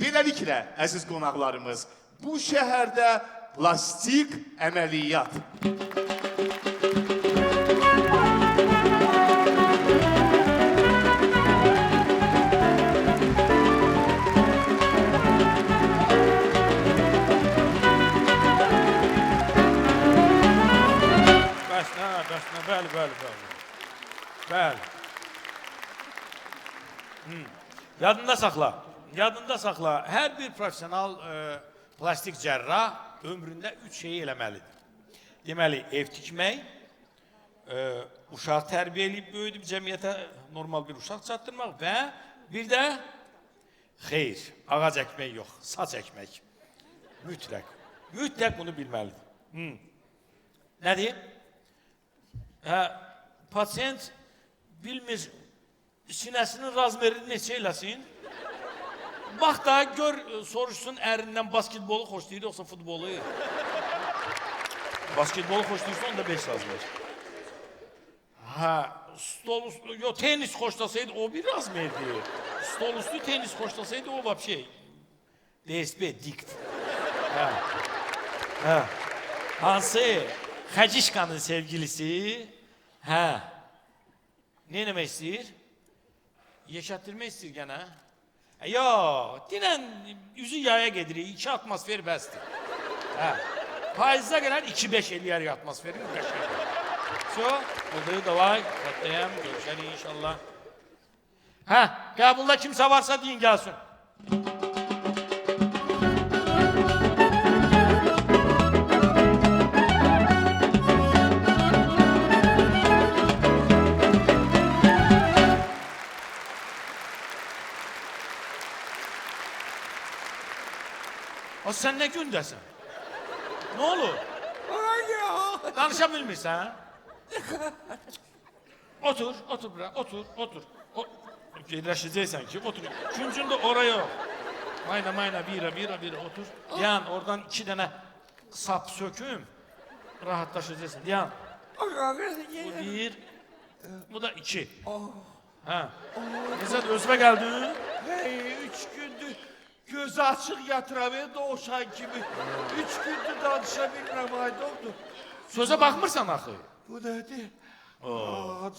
Beləliklə, əziz qonaqlarımız, bu şəhərdə plastik əməliyyat. Bəli. Yadında saxla. Yadında saxla. Hər bir profesional plastik cərrah ömründə 3 şeyi eləməlidir. Deməli, ev tikmək, uşaq tərbiyə edib böyüdüb cəmiyyətə normal bir uşaq çatdırmaq və bir də xeyr, ağac əkmək yox, saç əkmək. Mütləq. Mütləq bunu bilməlidir. Nədir? Pasient bilmir sinəsinin razmerini neçə eləsin. Bax da gör, soruşsun ərindən basketbolu xoşlayır, yoxsa futbolu. Basketbolu xoşlayırsa onda 5 razmer. Tenis xoşlasaydı o bir razmerdi. Stol üstü tenis xoşlasaydı o vapşey. DSP, dikt. Hansı Xəcişkanın sevgilisi ne demək istəyir? Yeşətdirmək istəyir gənə. Yox, dinən üzü yaya gedirik, 2 atmosfer bəsdir. Payıza gələn 2-5 eləyərik atmosferi. So, oldu, davay, qatlıyam, görüşərik inşallah. Qəbulda kimsə varsa deyin gəlsin. Sen ne gündəsən? Ne olur? Danışa bilmirsən? Otur, otur bura, otur. Geyləşəcəksən ki, otur. Küncündə oraya. Mayna, bira, otur. Yan, oradan 2 dənə sap söküm. Rahatlaşacaqsan. Yan. Bu 1, bu da 2. Necə, özümə gəldin? 3 gündür. Gözü açıq yatıramıyor doğuşan kimi. 3 gündür danışabilmem ay doktor. Sözə baxmırsan axı. Bu nədir?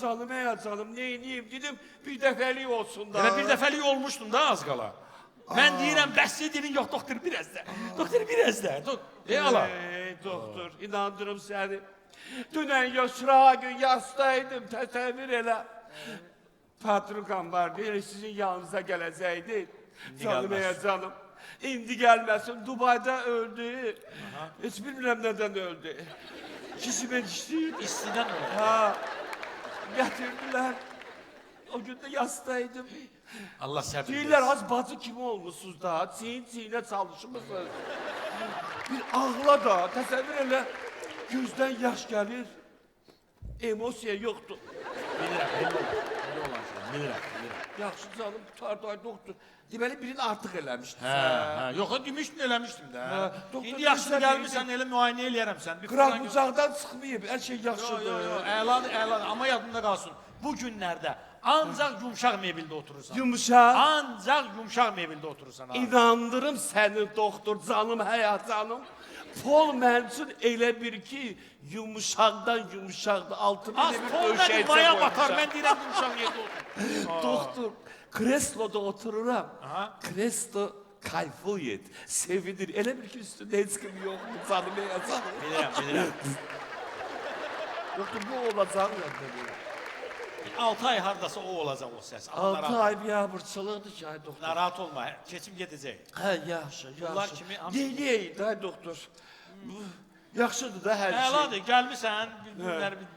Canım canım neyniyim dedim bir dəfəlik olsun da. Elə bir dəfəlik olmuşdum da az qala. Mən deyirəm bəsli dilin yox doktor biraz da. Doktor biraz da. Ala. Doktor inandırım səni. Dünən yaşırağı gün yastaydım təsəvvür elə. Patrukam vardı sizin yanınıza gələcəkdi. Canım. İndi gelmesin. Dubai'de öldü. Hiç bilmirəm neden öldü. İkisi ben işliydi. İstiden öldü. Getirdiler. O gün de yastaydım. Allah səbir Deyirlər, az bacı kimi olmuşsunuz da. Çiyin-çiyinə çalışmışsınız. Bir ağla da, təsəvvür elə. Gözdən yaş gəlir. Emosiya yoxdur. Bilirəm. Yaxşı canım, tutardı ay doktor. Deməli birini artıq eləmişdin. Yox, demişdin eləmişdim də. doktor İndi yaxşı bizə gəlmirsən, elə müayinə eləyərəm sən. Qıraq bucaqdan çıxmayıb, hər şey yaxşıdır. Yox, əladır, amma yadında qalsın. Bu günlərdə ancaq yumşaq mebildə oturursan. Yumuşaq. Ancaq yumşaq mebildə oturursan. İnandırım səni doktor, canım, həyat canım. Pol mənim üçün elə bir ki, yumuşaqdan yumuşaqdır. Altını Az pol nədir, maya batar, mən deyirəm yumşaq yerdə otur. Doktor, kresloda otururam. Kreslo kayfuyet, sevinir. Elə bir ki, üstünde heç kim yox. Canım, həyat canım. Bilirəm. Doktor, bu olacaq ya. 6 ay hardasa o olacaq o səs. 6 ay biabırçılıqdır ki, ay doktor. Narahat olma, keçim gedəcək. Yaxşı. Bunlar kimi... Neydi, ay doktor? Yaxşıdır da hər şey. Əladır, gəlmirsən,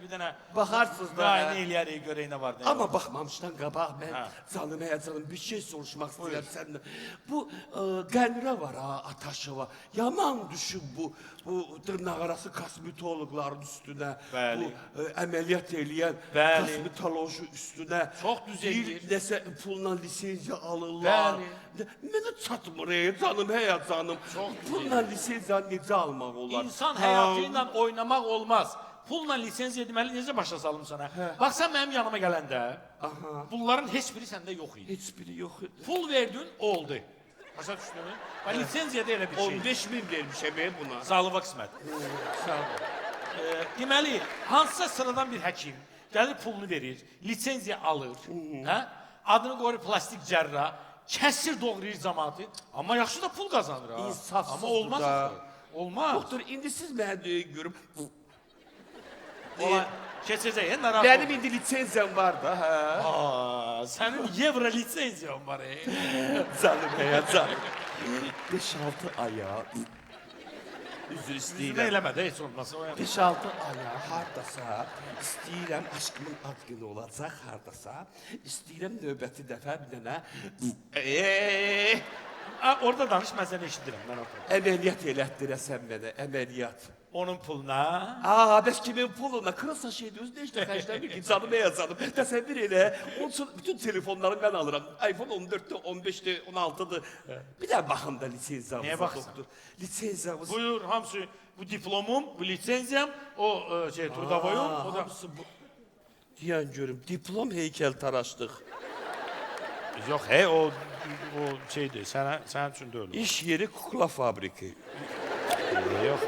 bir dənə... Baxarsınız da. Müayinə eləyərik, görək nə var. Amma baxmamışdan qabaq mən canım, həyat bir şey soruşmaq istəyirəm səndən. Bu Qənirə var ha, Ataşova. Yaman düşün bu dırnaqarası kosmetologların üstünə. Bəli. Bu əməliyyat eləyən kosmetoloji üstünə. Çox düz eləyir. Nəsə pulla lisenziya alırlar. Bəli. Mənə çatmır canım, həyat canım. Pulla lisenziya necə almaq olar? İnsan həyatı ilə oynamaq olmaz. Pulla lisenziya deməli necə başa salım sana? Bax sən mənim yanıma gələndə, bunların heç biri səndə yox idi. Heç biri yox idi. Pul verdin, oldu. Başa düşdün? Bax, lisenziyada elə bir şey. 15 bin vermişəm buna. Sağlığa qismət. Sağ ol. Deməli, hansısa sıradan bir həkim gəlir pulunu verir, lisenziya alır, hə? Adını qoyur plastik cərrah, kəsir doğrayır cəmaatı, amma yaxşı da pul qazanır ha. İnsafsızdır Amma olmaz da. axı. Olmaz. Doktor, indi siz mənə görüb... Ola, keçəcək, narahat Benim olma. indi lisenziyam var da, hə? Aa, sənin evro lisenziyan var, Canım ya, canım. 5-6 aya... Üzr Üzümə istəyirəm. eləmə də, heç olmasa. 5-6 aya hardasa, istəyirəm aşkımın ad günü olacaq hardasa, istəyirəm növbəti dəfə bir dənə... Orada danış, mən səni eşidirəm, mən oturum. Əməliyyat elətdirəsən mənə, əməliyyat. Onun puluna... Bəs kimin puluna? Kırılsa şeydi, özü də işlə xərcləmir ki, canımə yazalım. Təsəvvür elə, onun üçün bütün telefonları mən alıram. iPhone 14'tür, 15'tir, 16'dır. Bir də baxın da lisenziyamıza, Neye baxsan? doktor. Lisenziyamız... Buyur, hamısı, bu diplomum, bu lisenziyam, o trudavoyum, o da... Hamısı bu... Deyən görüm, diplom heykel taraşdıq. Yox, o şeydir, sənin üçün də öyle. İş yeri kukla fabriki. Yox,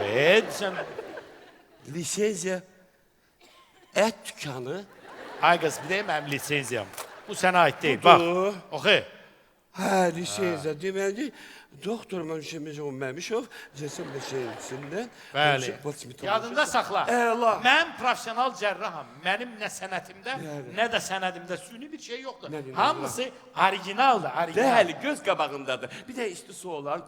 sən... Lisenziya, ət dükkanı. Ay qız, bir də mənim lisenziyam. Bu sənə aid deyil, Budur. bax. Oxu. Hə, lisenziya. Deməli, doktor Məmşəmiz Məmişov, cəsəm meşəyisindən... Bəli. Yadında saxla. Əla. Mən profesional cərraham. Mənim nə sənətimdə, Yəni. nə də sənədimdə süni bir şey yoxdur. Nə deyirəm, Hamısı orijinaldır, orijinal. Bəli, göz qabağındadır. Bir də üstü su olar.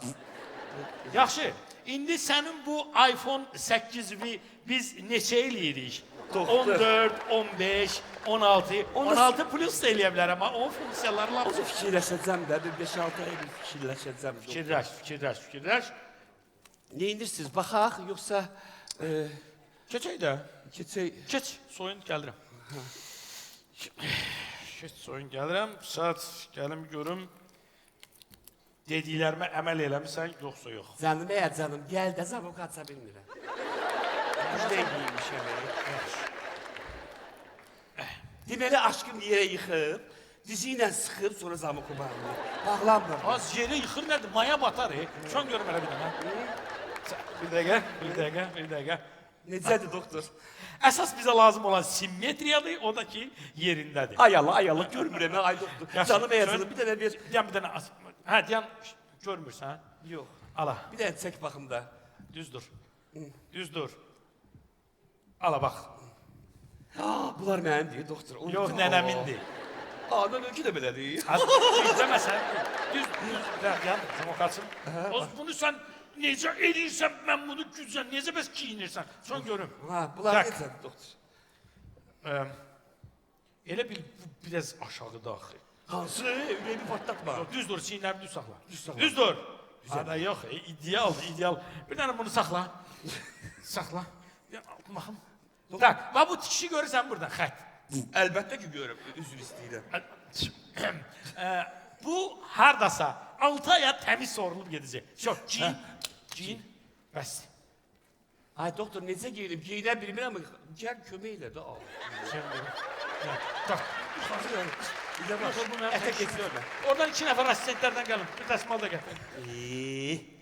Yaxşı, indi sənin bu iPhone 8-i biz neçə eləyirik? Doktor. 14, 15, 16, 16 plus da eləyə bilər, amma o funksiyalarla... Onu fikirləşəcəm də, bir 5-6 ay bir fikirləşəcəm. Fikirləş. Ne indirsiniz, baxaq, yoxsa... Keçək də. Keçək... Keç, soyun gəlirəm. Keç, soyun gəlirəm. Saat gəlim görüm. Dediklərimə əməl eləmirsən, yoxsa yox. Canım, canım, gəl də zamı qaça bilmirəm. Müjdən giymişəm. Deməli, aşkım yerə yıxıb, dizi ilə sıxıb, sonra zamı bağlayır. Bağlanmır. Az yerə yıxır nədir? Maya batar, Çön görüm elə bir dənə. Bir dəqiqə. Necədir, doktor? Əsas bizə lazım olan simmetriyadır, o da ki, yerindədir. Ayalı, görmürəm, ay doktor. Yaxşı, Canım, şöyle- canım, bir dənə ver. Deyən bir dənə, deyən görmürsən, Yox. ala, Bir dənə çək baxım da. düz dur. Ala, bax. Bunlar mənimdir, doktor. Yox, nənəmindir. Nənəminki də belədir. Deməsən, düz, deyən, demokratsın. Bunu sən necə eləyirsən, mən bunu gücən, necə bəs giyinirsən, son görüm. Bunlar Tak. necədir, doktor? Elə bil, bu biraz aşağıda axı. Hansı? Ürəyimi patlatma. Düz dur, çiynlərini düz saxla. saxla. Düz dur. Ada yox, ideal. Bir dənə bunu saxla. Saxla. Baxım. Tak, bax bu tikişi görürsən buradan, xət. Əlbəttə ki, görürəm, üzr istəyirəm. Bu hardasa 6 aya təmiz sorulub gedəcək. Çox, giyin, bəs. Ay, doktor, necə geyinim? Geyinə bilmirəm, gəl kömək elə də, al. Tak. Bir də bax, ətə keçirəm. Oradan 2 nəfər asistentlərdən gəlin, bir dəsmal da gətir.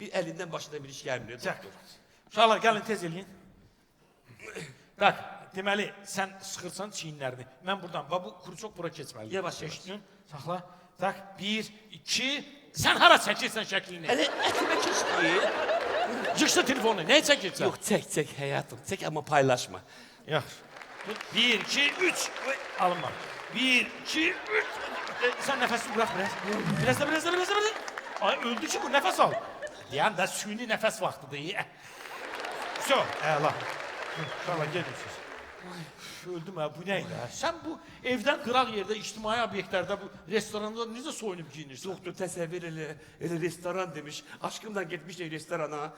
Bir əlindən başına bir iş gəlmir, Çək. doktor. Uşaqlar, gəlin tez eləyin. Tak, deməli, sən sıxırsan çiyinlərini. Mən buradan, bu kuruçok bura keçməli. Yavaş. Eşitdin? Saxla. Tak, 1, 2, sən hara çəkirsən şəklini? Ələ, ətimə keçməyir. Yıxsa telefonu, nəyə çəkirsən? Yox, çək, həyatım, çək, amma paylaşma. Yaxşı. 1, 2, 3. Alınma. 1, 2, 3. Sən nəfəsini bırax biraz. Biraz da. Ay, öldü ki bu, nəfəs al. Deyən də süni nəfəs vaxtıdır. Все, əla. İnşallah gedirsiniz. Öldüm ha, bu neydi ha? Sən bu evdən qıraq yerdə, ictimai obyektlərdə, bu restoranda necə soyunub giyinirsən? Doktor, təsəvvür elə restoran demiş. Aşkımla getmişdik restorana.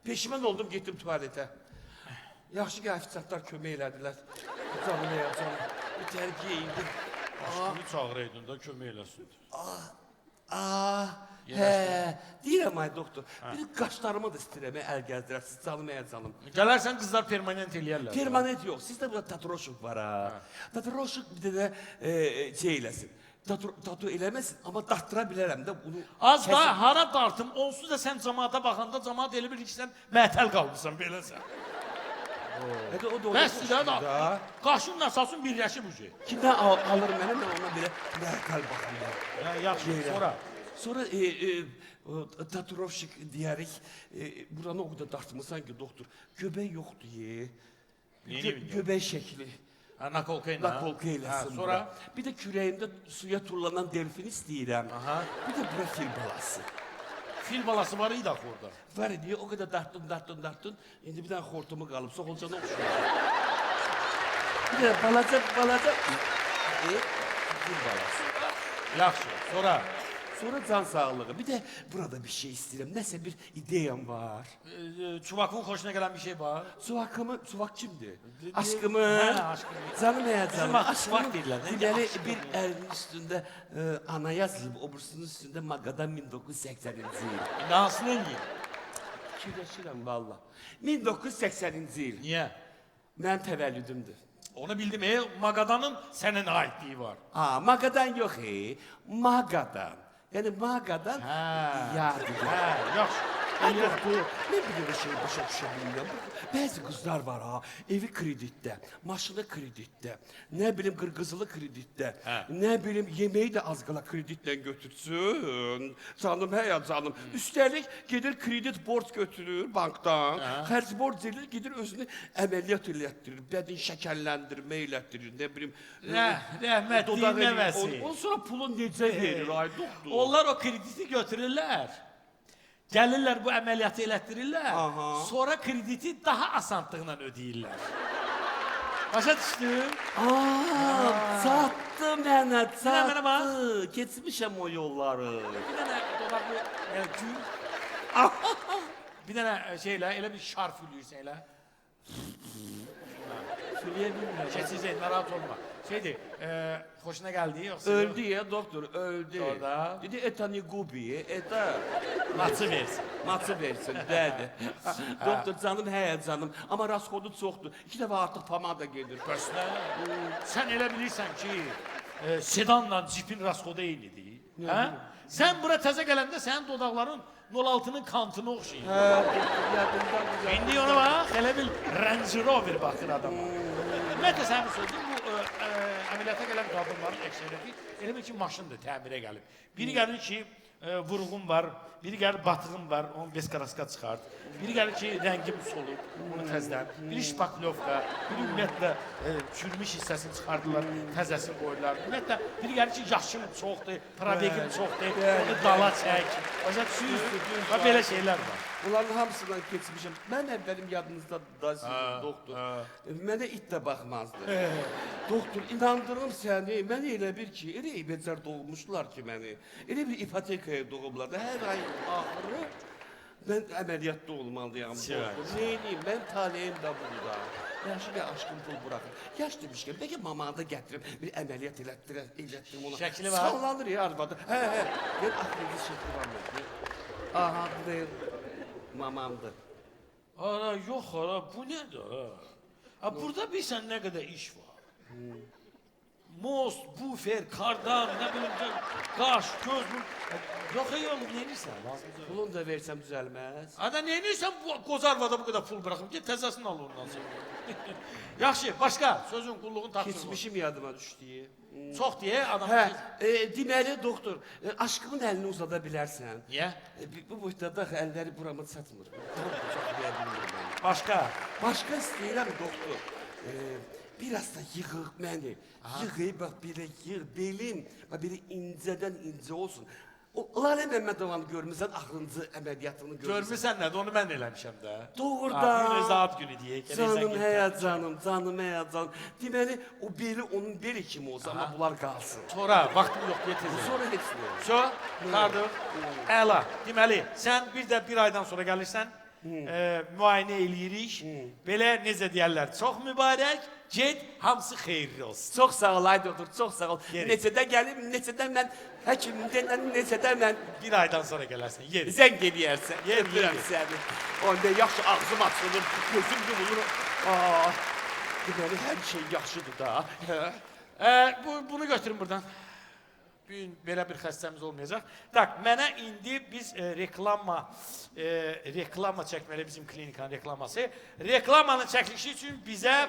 Peşiman oldum, getdim tualetə. Yaxşı ki, ofisantlar kömək elədilər. Canım, bir tərbiyə indim. Aşkını çağıraydın da kömək eləsin. Deyirəm ay doktor, bir qaşlarımı da istəyirəm, əl gəzdirəsiniz, canım. Gələrsən qızlar permanent eləyərlər. Permanent yox, sizdə burada tatroşuk var ha. Tatroşuk bir də şey eləsin, Dadu eləməsin, amma dartıra bilərəm də bunu. Az da hara dartım, onsuz da sən cəmaata baxanda cəmaat elə bilir ki, sən mətəl qalmısan beləsən. Hədə o da Bəs sizə da, qaşınla sasın birləşib bu şey. Kimdən alır mənə, mən ona belə məhəl baxırlar. Yaxşı, sonra. Sonra taturovşik deyərik, buranı o qədər dartmısan ki, doktor, göbək yoxdur ye. Göbək şəkli. Nakolka ilə. Nakolka eləsin. Sonra? Bir də kürəyimdə suya turlanan delfin istəyirəm. Bir də bura fil balası. Fil balası var idi axı orada. Var idi, o qədər dartdın. İndi bir dənə xortumu qalıb, soxulcana oxşuyur. Bir də balaca. Fil balası. Yaxşı, sonra. Sonra can sağlığı. Bir də burada bir şey istəyirəm. Nəsə bir ideyam var. Çuvakın xoşuna gələn bir şey var. Çuvak kimdir? Aşkımı. Aşkımı. Canım ya canım. Çuvak deyirlər. Deməli bir əlinin üstündə ana yazılıb, obursunun üstündə Magadan 1980-ci il. Dansını eləyim. Fikirləşirəm valla. 1980-ci il. Niyə? Mənim təvəllüdümdür. Onu bildim, Magadanın sənin aidliyi var. Magadan yox, Magadan. Yəni Magadan yadigar. Yaxşı. Ay doktor, mən bir dənə şey başa düşə bilmirəm. Bəzi qızlar var evi kreditdə, maşını kreditdə, nə bilim qırqızılı kreditdə, nə bilim yeməyi də az qala kreditlə götürsün. Canım, canım. Üstəlik gedir kredit borc götürür bankdan, xərc borc edir, gedir özünü əməliyyat elətdirir, bədin şəkərləndirmə elətdirir, nə bilim. Rəhmətliyin nəvəsi. Ondan sonra pulu necə verir ay doktor? Onlar o krediti götürürlər. Gəlirlər bu əməliyyatı elətdirirlər. Sonra krediti daha asanlıqla ödəyirlər. Başa düşdün? Çatdı mənə, Mənə bax. çatdı. Keçmişəm o yolları. Bir dənə dodaqlı gül. Bir dənə şeylə, elə bir şarf ülüyürsən elə. Söyləyə bilmirəm. Keçəcək, narahat olma. Şeydir, xoşuna gəldi yoxsa? Öldü ya doktor, öldü. Orada. Dedi etani gubi, eta. Maçı versin. Maçı versin, dedi. Doktor canım, canım. Amma raskodu çoxdur. 2 dəfə artıq pomada gedir. Bəs nə? Sən elə bilirsən ki, sedanla cipin raskodu eynidir. Sən bura təzə gələndə sənin dodaqların 06-nın kantını oxşayır. Yadımdan İndi ona bax, elə bil Range Rover baxır adama. Ümumiyyətlə sənin sözün bu əməliyyata gələn qadınların əksəriyyəti elə bil ki, maşındır, təmirə gəlib. Biri gəlir ki, vurğun var, biri gəlir batığım var, onu beskaraska çıxart. Biri gəlir ki, rəngim solub, onu təzdən. Biri şpaklovka, biri ümumiyyətlə çürümüş hissəsini çıxardılar, təzəsini qoyurlar. Ümumiyyətlə, biri gəlir ki, yaşım çoxdur, probegim çoxdur, onu dala çək. Başa düşürsün, belə şeylər var. Bunların hamısından keçmişəm. Mən əvvəlim yadınızda da sizin doktor. Mənə it də baxmazdı. Doktor, inandırım səni, mən elə bir ki, elə ibəcər doğmuşlar ki məni. Elə bir ipotekaya doğublar da, hər ay axırı mən əməliyyatda olmalıyam. Neyniyim, mən taleyim də burada. Yaxşı bir aşkım pul buraxır. Yaş demişkən, bəlkə mamanı da gətirəm, bir əməliyyat elətdirim ona. Şəkli var. Sallanır ya arvadı. Gəl aklınızı şəkli var mı? Aha, buraya. Mamamdır. Ana, yox, ana, bu nədir? Burada bilsən nə qədər iş var. Most, bufer, kardan, nə bilim, qaş, göz, yox, oğlum, neyirsən? Pulunu da versəm düzəlməz. Ada, neyirsən bu qozarvada bu qədər pul bıraxım ki, təzəsini al ondan sonra. Yaxşı, başqa, sözün, qulluğun tapşırma. Keçmişim yadıma düşdü. Çox deyə adam... Deməli, doktor, aşkımın əlini uzada bilərsən. Niyə? Bu boyda da əlləri burama çatmır. Başqa? Başqa istəyirəm, doktor. Biraz da yığıq məni. Yığıyıb, bax, belə yığ, belim, belə incədən incə olsun. Lalə Məmmədovanı görmüsən, axırıncı əməliyyatını görmüsən. Görmüsən nədir, onu mən eləmişəm də. Doğrudan. Gün özü ad günü deyək. Canım, canım. Deməli, o beli onun beli kimi olsa, amma bunlar qalsın. Sonra, vaxtım yox, yetirəcək. Sonra heç nə olur. So, qardıq. Əla. Deməli, sən bir aydan sonra gəlirsən, müayinə eləyirik. Belə necə deyərlər, çox mübarək, get, hamısı xeyirli olsun. Çox sağ ol, ay doktor, çox sağ ol. Neçədə gəlim, neçədə mən həkimdən, neçədə mən... Bir aydan sonra gələrsən, yeriz. Zəng eləyərsən, Yerim səni. Onda yaxşı ağzım açılır, gözüm yumulur. Deməli, hər şey yaxşıdır da. Bunu götürün buradan. belə bir xəstəmiz olmayacaq. Tak, mənə indi biz reklama çəkməli bizim klinikanın reklaması. Reklamanın çəkilişi üçün bizə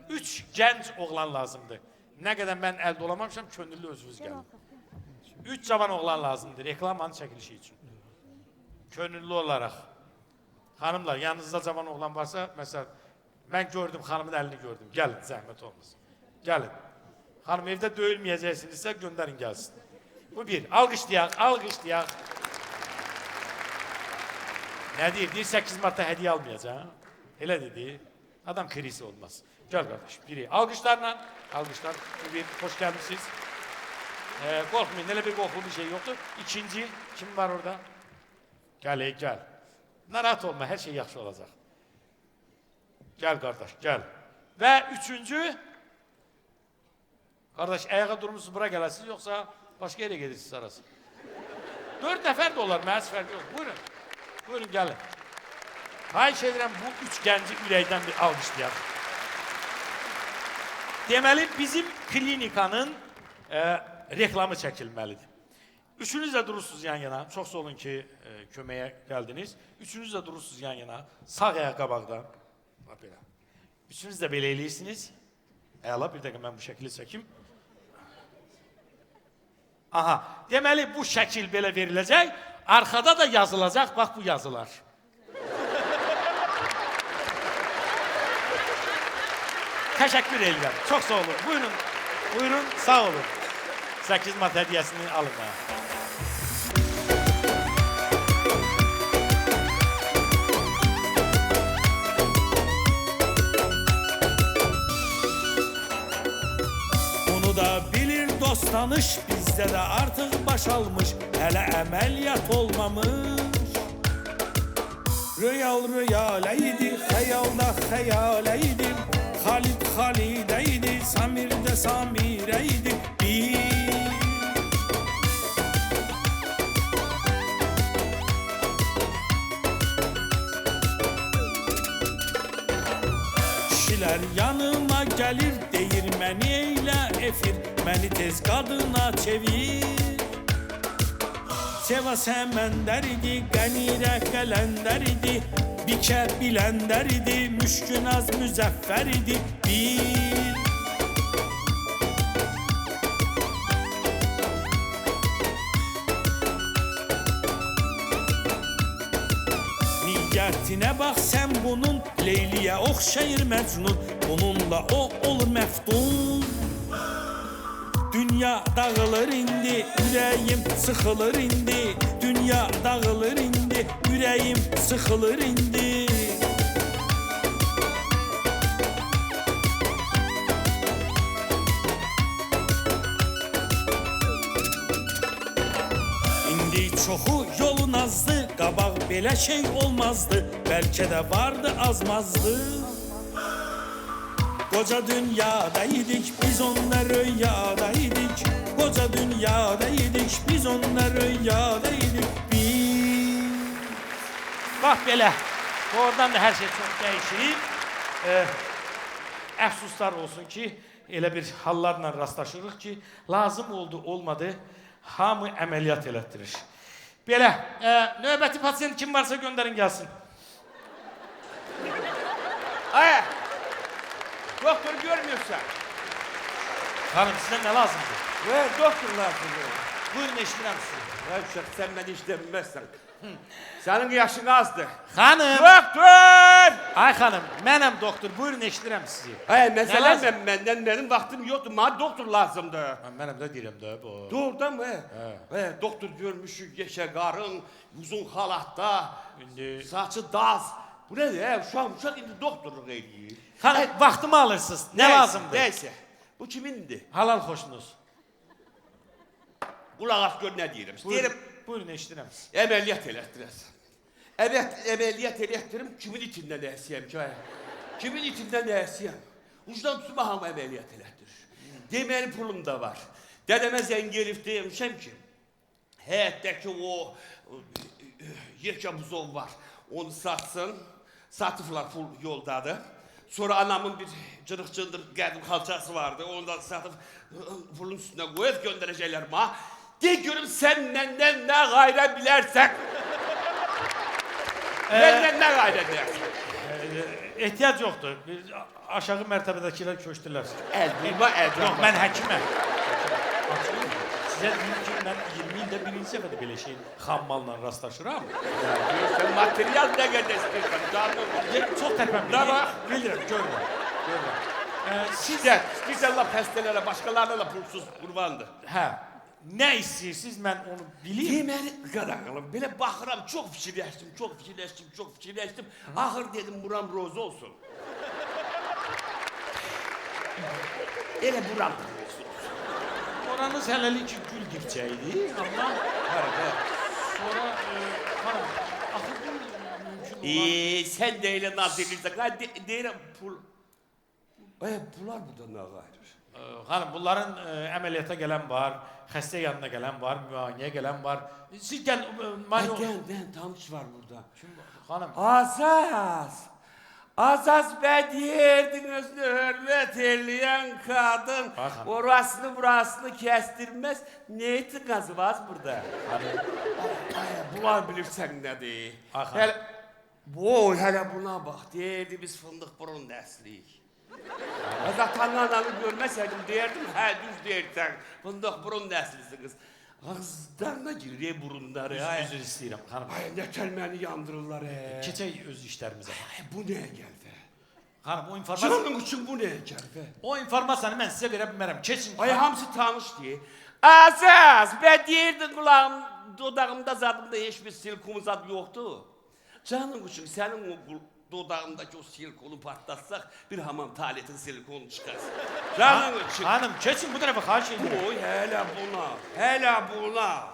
3 gənc oğlan lazımdır. Nə qədər mən əldə olamamışam, könüllü özünüz gəlin. 3 cavan oğlan lazımdır reklamanın çəkilişi üçün. Könüllü olaraq. Xanımlar, yanınızda cavan oğlan varsa, məsələn, mən gördüm, xanımın əlini gördüm. Gəlin, zəhmət olmasın. Gəlin. Xanım, evdə döyülməyəcəksinizsə, göndərin gəlsin. Bu bir. Alqışlayaq, alqışlayaq. Nə deyir? Deyir, 8 Mart'ta hediyə almayacaq. Elə dedi. Adam krisi olmaz. Gəl qardaş, biri. Alqışlarla, alqışlar. Bu bir, hoş gəlmişsiniz. Qorxmayın, elə bir qorxulu bir şey yoxdur. İkinci, kim var orada? Gəl, gəl. Narahat olma, hər şey yaxşı olacaq. Gəl qardaş, gəl. Və üçüncü, qardaş, ayağa durmuşsunuz, bura gələsiniz, yoxsa başqa yerə gedirsiniz arası. 4 nəfər də olar, mənə fərqi yox. Buyurun, buyurun, gəlin. Xahiş edirəm, bu 3 gənci ürəkdən bir alqışlayaq. Deməli, bizim klinikanın reklamı çəkilməlidir. Üçünüz də durursunuz yan yana. Çox sağ olun ki, köməyə gəldiniz. Üçünüz də durursunuz yan yana. Sağ ayaq qabaqda. Belə. Üçünüz də belə eləyirsiniz. Əla, bir dəqiqə mən bu şəkili çəkim. Aha, deməli bu şəkil belə veriləcək. Arxada da yazılacaq, bax bu yazılar. Təşəkkür edirəm. Çox sağ olun. Buyurun, buyurun, sağ olun. 8 Mart hədiyəsini alın. Bunu da bilir dost tanış, bizde de artık baş almış, hele əməliyyat olmamış. Rüyaleydi, xəyalda xəyaleydi, Halid Halideydi, Samir de Samireydi. Kişiler yanıma gelir, değirmeni eyle efir, beni tez kadına çevir. Seva semender idi, ganire kalender idi, bike bilender idi, müşkünaz müzeffer idi. Niyetine bak sen bunun, Leyli'ye okşayır Mecnun, bununla o olur meftun. Dünya dağılır indi, yüreğim sıkılır indi. Dünya dağılır indi, yüreğim sıkılır indi. İndi çoxu yolun azdı, qabaq belə şey olmazdı. Belki de vardı azmazdı. Koca dünyadaydık, biz onlar rüyadaydık. Koca dünyadaydık, biz onlar rüyadaydık. Bak belə, oradan da her şey çok değişir. Əfsuslar olsun ki, elə bir hallarla rastlaşırıq ki, lazım oldu, olmadı, hamı əməliyyat elətdirir. Belə, növbəti pasiyent kim varsa göndərin gəlsin. Ay, doktor görmüyorsan. Hanım, sizə nə lazımdır? Doktor lazımdır. Buyurun, eşidirəm sizi. Uşaq, sen beni hiç bilmezsen. Senin yaşın azdı. Xanım! Doktor! Ay xanım, mənəm doktor, buyurun, eşidirəm sizi. Ay, mesela lazım? benim vaktim yoktu. Bana doktor lazımdı. Mənəm də deyirəm də bu. Doğrudan mı? Doktor görmüşük, yeşe karın, uzun halatda, İndi... saçı daz. Bu nedir? Uşaq indi doktorluq eləyir. Xanım, vaxtımı alırsınız, nə lazımdır? Neyse. Bu kimindi? Halal xoşunuz. Kulaq as gör ne diyelim. Deyirəm, Buyurun, eşidirəm sizi. əməliyyat elətdirəsən. Evet, əməliyyat elətdirim, kimin içindən nəsiyəm ki? Kimin içindən nəsiyəm? Ucdan tutma hamı əməliyyat elətdirir. Deməli pulum da var. Dədəmə zəng elif demişəm ki, həyətdəki o yekə buzov var, onu satsın. Satıflar, pul yoldadır. Sonra anamın bir cırıq-cındır qədim xalçası vardı. Ondan satıb pulun üstüne koyup gönderecekler ma. De görüm sen menden ne gayra bilərsən. Menden ne gayra bilərsən. Ehtiyac yoxdur. Biz aşağı mərtəbədəkilər köçdülər. El bulma, el bulma. Yox, mən həkiməm. Açıqlayım. Sizə deyim ki, mən 20 ildə birinci səfədə belə şeyin xam malla rastlaşıram. Sen materyal ne kadar istiyorsan canım. Çox tərpənməyim. Da bax. Bilirəm, görürəm. Sizə, istəyirsən laf həstələrə, başqalarına da pulsuz qurbandır. Hə, nə istəyirsiniz, mən onu bileyim. Deməli, qadağalım, belə baxıram, çox fikirləşdim. Axır dedim, buram rozu olsun. Elə buram rozu olsun. Oranız hələlik gül dibçəydi, amma sonra, xanım, axı bu mümkün olan... Sən də elə naz edirsən, deyirəm, pul... Bunlar burada nə qayır? Xanım, bunların əməliyyata gələn var, xəstə yanına gələn var, müayinəyə gələn var. Siz gəl... Dən, tanış var burada. Xanım... Azaz bə deyirdin özünü hürmet eləyən qadın. Orasını burasını kestirmez. Ne etin qazı var burada? Bunlar bilirsən nədir? Hələ buna bax, deyirdi biz fındıq burun nəsliyik. Zaten ananı görməsəydim deyirdim, hə düz deyirsən, fındıq burun nəslisiniz. Ağızlarına girir burunları. Üzr istəyirəm, xanım. Nətər məni yandırırlar. Keçək öz işlərimizə. Bu nəyə gəldi? Xanım, o informasiya... Canım üçün bu nəyə gəldi? O informasiyanı mən sizə verə bilmərəm. Keçin. Hamısı tanış deyil. Azaz, ben deyirdin kulağım, dodağımda zadımda hiçbir silkum zad yoktu. Canım üçün senin o dodağındaki o silikonu patlatsak bir hamam taletin silikonu çıkarsın. Canım üçün. Hanım, keçin bu tarafa xahiş edirəm. Oy, hele buna.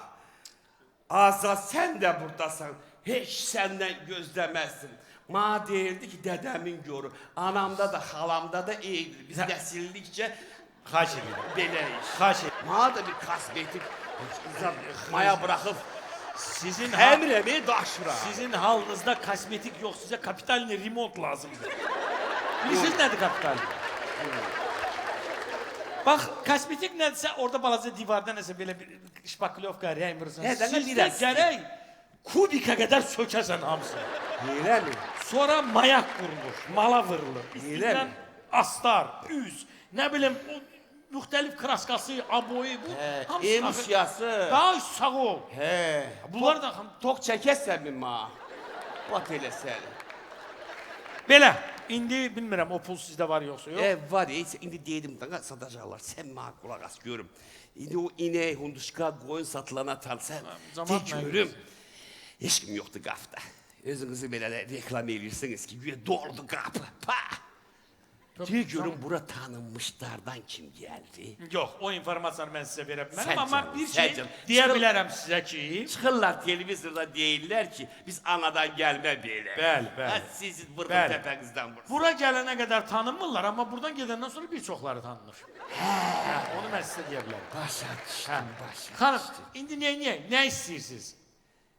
Azaz, sen de buradasan, hiç senden gözlemezsin. Ma deyirdi ki, dedemin görü, anamda da, halamda da iyidir. Biz nesildikçe xahiş edirəm. belə iş. Xahiş edirəm. Ma da bir kasmetik maya bırakıp Sizin emremi daşıra. Sizin halınızda kosmetik yok, size kapitalini remont lazımdır. Bilirsiniz nədir kapital? Bax, kosmetik nədirsə, orada balaca divarda nəsə belə bir şpaklovka rəymırsan. Sizdə gərək kubika qədər sökəsən hamısını. Elə mi? Sonra mayak vurulur, mala vurulur. Üstündən astar, üz, nə bilim, o müxtəlif kraskası, aboyu, bu hamısı. Emisiyası. Daha sağ ol. Bunlar da... Tok çəkəsən mi ma? Bat elə səni. Belə, indi bilmirəm o pul sizdə var yoxsa yox. Var ya, indi deydim da satacaqlar, sən ma qulaq as görüm. İndi o inək, hunduşka, qoyun satılana tanısan, de görüm. Heç kim yoxdur qapıda. Özünüzü belə reklam edirsiniz ki, güya doldu qapı. De görüm, bura tanınmışlardan kim geldi? Yox, o informasiyanı mən sizə verə bilmərəm, Sən amma canım, bir sən şey canım. deyə bilərəm sizə ki... Çıxırlar televizorda deyirlər ki, biz anadan gəlmə belə. Bəli. Siz vurğun təpənizdən vursun. Bura gələnə qədər tanınmırlar, amma buradan gedəndən sonra bir çoxları tanınır. Onu mən sizə deyə bilərəm. Başa düşdüm, başa. Xanım, indi nə istəyirsiniz?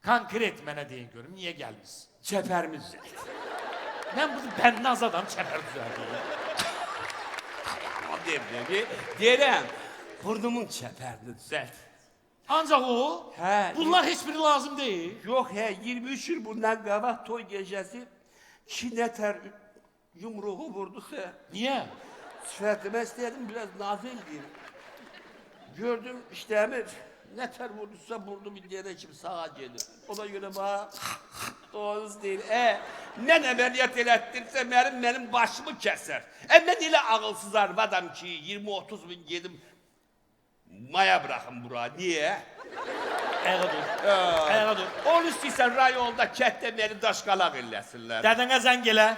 Konkret mənə deyin görüm, niyə gəlmişsiniz? Çəpərimiz düzəlt. Mən bunu bənnaz adam çəpər düzəldiyim. Deyirəm, burnumun çəpərini düzəlt. Ancaq o, bunlar heç biri lazım deyil. Yox, 23 il bundan qabaq toy gecəsi 2 nətər yumruğu vurdusa. Niyə? Sifətimə istəyədim, biraz nazil deyim. Gördüm, işləmir. Nətər vurdusa vurdum, indiyənə kimi sağa gedir. Ona görə bax, doğrunuz deyil. Mən əməliyyat elətdirsə, mənim başımı kəsər. Mən elə ağılsız arvadam ki, 20-30 bin gedim maya bırakın bura. Niyə? Ayağa dur. Onu istəyirsən rayonda, kətdə məni daşqalaq eləsinlər. Dədənə zəng elə.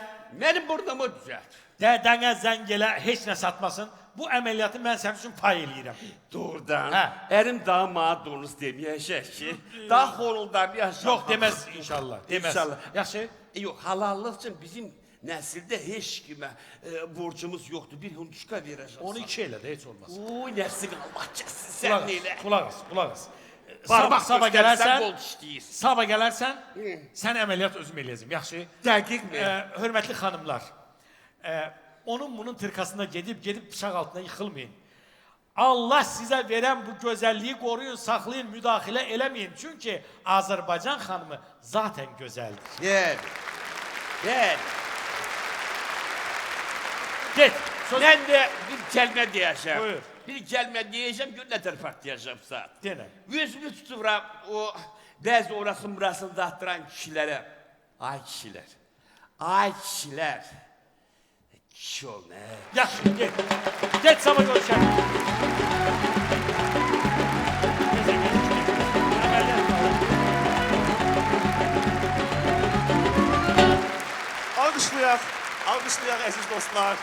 Mənim burnumu düzəlt. Dədənə zəng elə, heç nə satmasın. Bu əməliyyatı mən sənin üçün pay eləyirəm. Doğrudan. Ərim daha mənə doğrusu deməyəcək ki, daha xoruldan yaşamaq. Yox, deməz inşallah. Deməz. İnşallah. Yaxşı. Yox, halallıq üçün bizim nəsildə heç kimə borcumuz yoxdur. Bir hunduşka verəcəksən. Onu 2 elə də heç olmaz. Oy, nəfsi qalmaq kəsin sən elə. Qulaq as. Barmaq Sabah bol işləyir. Sabah gələrsən, sən əməliyyat özüm eləyəcəm. Yaxşı. Dəqiqmi? Hörmətli xanımlar, onun bunun tırkasına gedib bıçaq altına yıxılmayın. Allah sizə verən bu gözəlliyi qoruyun, saxlayın, müdaxilə eləməyin. Çünki Azərbaycan xanımı zaten gözəldir. Gel. Gel. Get. Söz... Ben de bir kelime diyeceğim. Buyur. Bir kelime diyeceğim, günle terfak diyeceğim sana. Dene. Yüzümü tuturam o bez orasını burasını dağıttıran kişilere. Ay kişiler. Ay kişiler. Kişi ol ne? Yaxşı, get. Get sabah görüşəlim. Alqışlayaq, alqışlayaq əziz dostlar.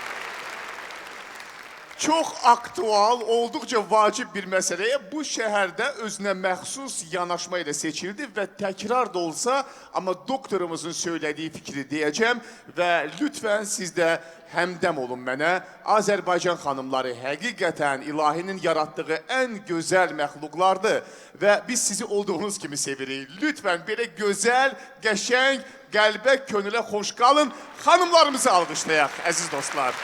Çox aktual, olduqca vacib bir məsələyə bu şəhərdə özünə məxsus yanaşma ilə seçildi və təkrar da olsa, amma doktorumuzun söylədiyi fikri deyəcəm və lütfən siz də həmdəm olun mənə. Azərbaycan xanımları həqiqətən ilahinin yaratdığı ən gözəl məxluqlardır və biz sizi olduğunuz kimi sevirik. Lütfən belə gözəl, qəşəng, qəlbə, könülə xoş qalın. Xanımlarımızı alqışlayaq, əziz dostlar.